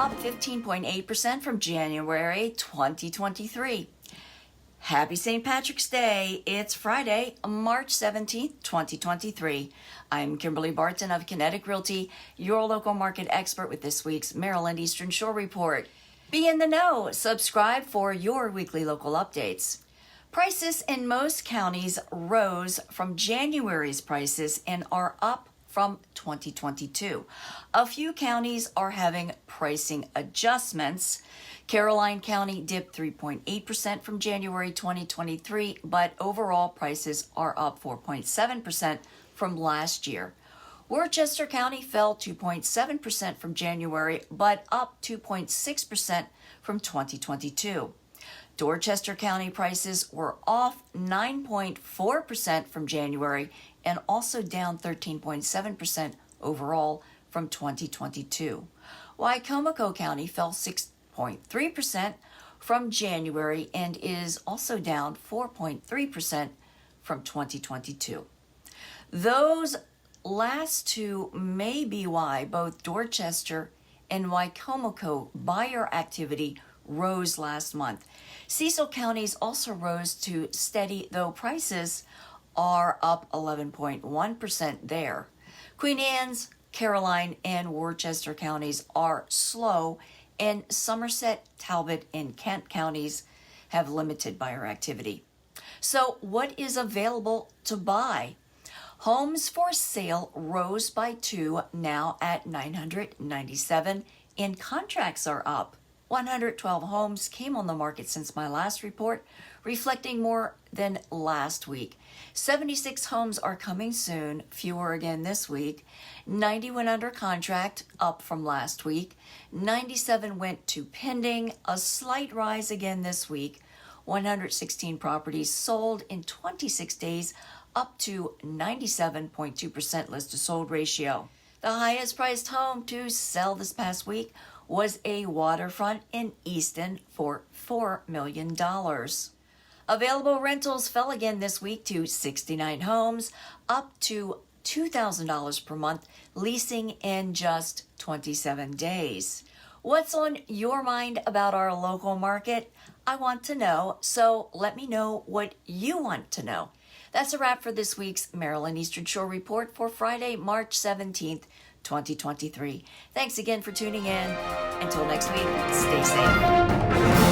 up 15.8% from January 2023. Happy St. Patrick's Day. It's Friday, March 17th, 2023. I'm Kimberly Barton of Kinetic Realty, your local market expert with this week's Maryland Eastern Shore Report. Be in the know. Subscribe for your weekly local updates. Prices in most counties rose from January's prices and are up from 2022. A few counties are having pricing adjustments. Caroline County dipped 3.8% from January 2023, but overall prices are up 4.7% from last year. Worcester County fell 2.7% from January, but up 2.6% from 2022. Dorchester County prices were off 9.4% from January and also down 13.7% overall from 2022. Wicomico County fell 6.3% from January and is also down 4.3% from 2022. Those last two may be why both Dorchester and Wicomico buyer activity rose last month. Cecil counties also rose to steady, though prices are up 11.1% there. Queen Anne's, Caroline, and Worcester counties are slow, and Somerset, Talbot, and Kent counties have limited buyer activity. So what is available to buy? Homes for sale rose by 2, now at 997, and contracts are up. 112 homes came on the market since my last report, reflecting more than last week. 76 homes are coming soon, fewer again this week. 90 went under contract, up from last week. 97 went to pending, a slight rise again this week. 116 properties sold in 26 days, up to 97.2% list to sold ratio. The highest priced home to sell this past week was a waterfront in Easton for $4 million. Available rentals fell again this week to 69 homes, up to $2,000 per month, leasing in just 27 days. What's on your mind about our local market? I want to know, so let me know what you want to know. That's a wrap for this week's Maryland Eastern Shore Report for Friday, March 17th, 2023. Thanks again for tuning in. Until next week, stay safe.